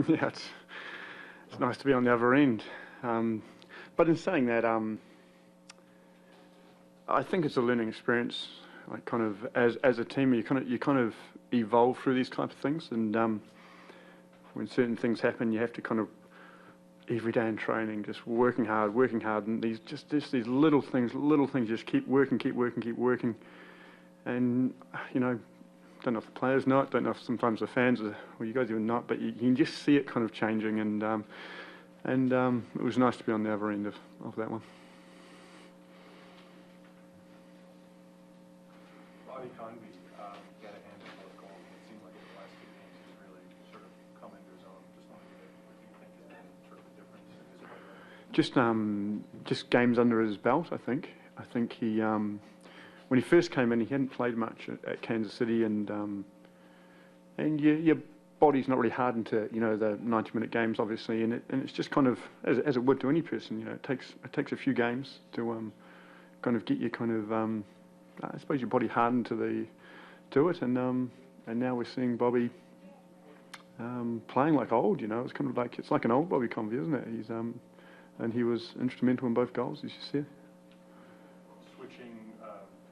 Yeah, it's nice to be on the other end. But in saying that, I think it's a learning experience. Like kind of as a team, you kind of evolve through these type of things, and when certain things happen, you have to kind of every day in training, just working hard, and these these little things, just keep working, and don't know if the players know it, don't know if sometimes the fans or you guys even know it, but you can just see it kind of changing, and it was nice to be on the other end of that one. Bobby Convey got a handful of goals, and it seemed like in the last 2 games he's really sort of come into his own. Just wanted to get what you think has been sort of the difference in his play. Just games under his belt, I think. I think he when he first came in, he hadn't played much at Kansas City, and your body's not really hardened to the 90-minute games, obviously, and it's just kind of as it would to any person. It takes a few games to kind of get you kind of I suppose your body hardened to it, and now we're seeing Bobby playing like old. It's kind of like it's like an old Bobby Convey, isn't it? He's and he was instrumental in both goals, as you said. Switching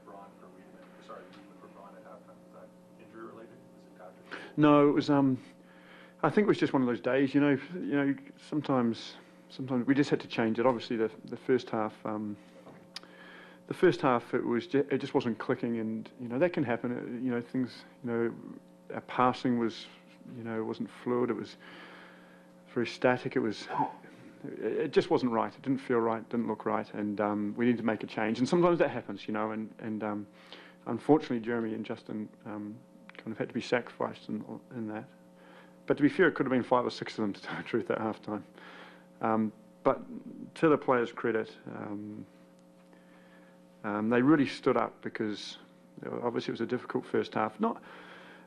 Braun for Wiedemann, for Braun at halftime, was that injury related? Was it after? No, it was. I think it was just one of those days. Sometimes we just had to change it. Obviously, the first half. The first half, it just wasn't clicking, and that can happen. Things. Our passing was, it wasn't fluid. It was very static. It just wasn't right. It didn't feel right. Didn't look right, and we need to make a change. And sometimes that happens, and unfortunately, Jeremy and Justin kind of had to be sacrificed in that. But to be fair, it could have been 5 or 6 of them, to tell the truth, at half time. But to the players' credit. They really stood up because obviously it was a difficult first half. Not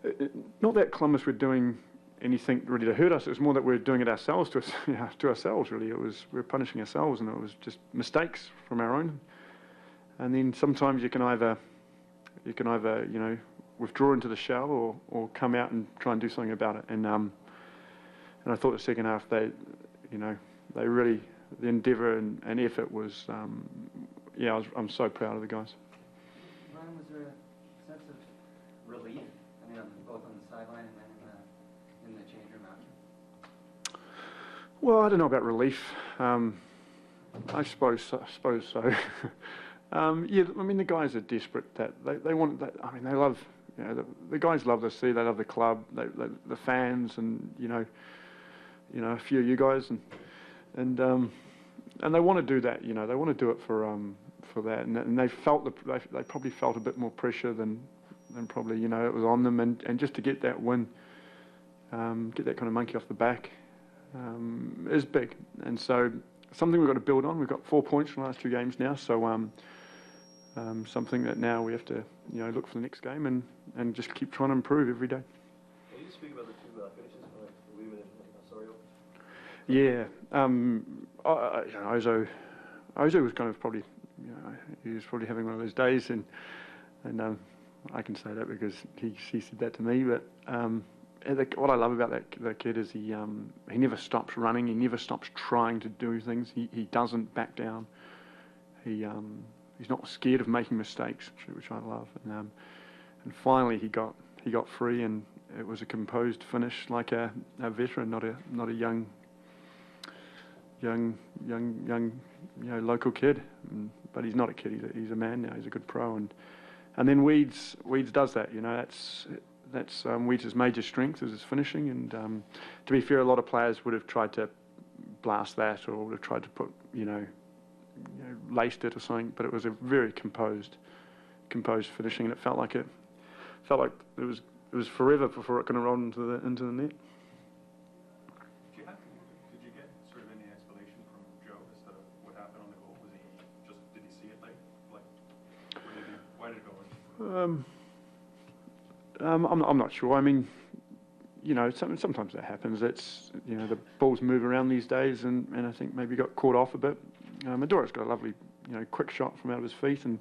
that Columbus were doing anything really to hurt us. It was more that we were doing it ourselves to ourselves. Really, we were punishing ourselves, and it was just mistakes from our own. And then sometimes you can either withdraw into the shell or come out and try and do something about it. And I thought the second half they really, the endeavour and effort was. I'm so proud of the guys. Ryan, was there a sense of relief? I mean, both on the sideline and then in the change room after? Well, I don't know about relief. I suppose so. I mean, the guys are desperate. That they want that. I mean, they love. The guys love the city. They love the club. The fans, and a few of you guys, and they want to do that. They want to do it for that, and they probably felt a bit more pressure than probably it was on them, and just to get that win, get that kind of monkey off the back, is big, and so something we've got to build on. We've got 4 points from the last 2 games now, so something that now we have to look for the next game and just keep trying to improve every day. Can you just speak about the 2 finishes, Wiedemann and Osorio? Yeah, Ozo was kind of probably, he was probably having one of those days, and I can say that because he said that to me. But what I love about that kid is he never stops running. He never stops trying to do things. He doesn't back down. He's not scared of making mistakes, which I love. And finally he got free, and it was a composed finish, like a veteran, not a young local kid. But he's not a kid. He's a man now. He's a good pro, and then Weeds does that. That's Weeds' major strength is his finishing. And to be fair, a lot of players would have tried to blast that, or would have tried to put laced it or something. But it was a very composed finishing, and it felt like it was forever before it kind of rolled into the net. Did you get sort of any explanation from Joe as to what happened on the goal? Did he see it late? Why did it go in? I'm not sure. I mean, sometimes that happens. It's the balls move around these days, and I think maybe got caught off a bit. Maduro's got a lovely quick shot from out of his feet, and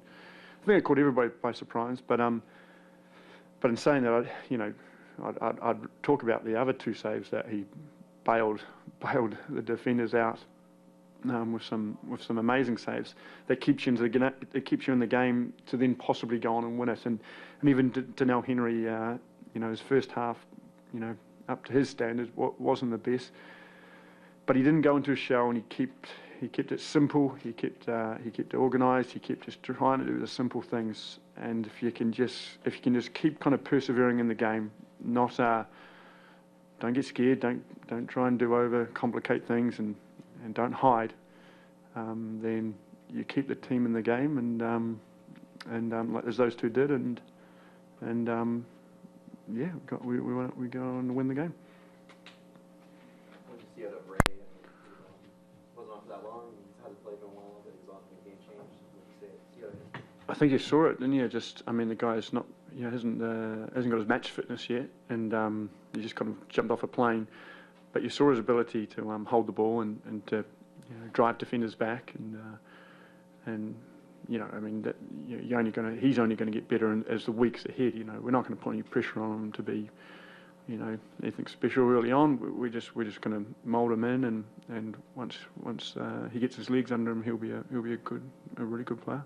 I think it caught everybody by surprise. But in saying that, I'd talk about the other 2 saves that he bailed the defenders out with some amazing saves. That keeps you in the game to then possibly go on and win it. And even Danelle Henry, his first half, up to his standards, wasn't the best. But he didn't go into a shell, and he kept it simple. He kept it organised. He kept just trying to do the simple things. And if you can just keep kind of persevering in the game, not don't get scared. Don't try and complicate things, and don't hide. Then you keep the team in the game, and like as those two did, and we go on to win the game. When you see out of Ray, wasn't on for that long. He's had to play for a while, but he's off and the game changed. What do you see out of him? I think you saw it, didn't you? The guy's not, hasn't got his match fitness yet, and he just kind of jumped off a plane. But you saw his ability to hold the ball and to drive defenders back, he's only going to get better as the weeks ahead. We're not going to put any pressure on him to be, anything special early on. We're just going to mould him in, and once he gets his legs under him, he'll be a really good player.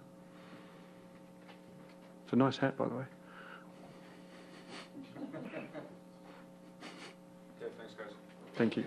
It's a nice hat, by the way. Okay, thanks, guys. Thank you.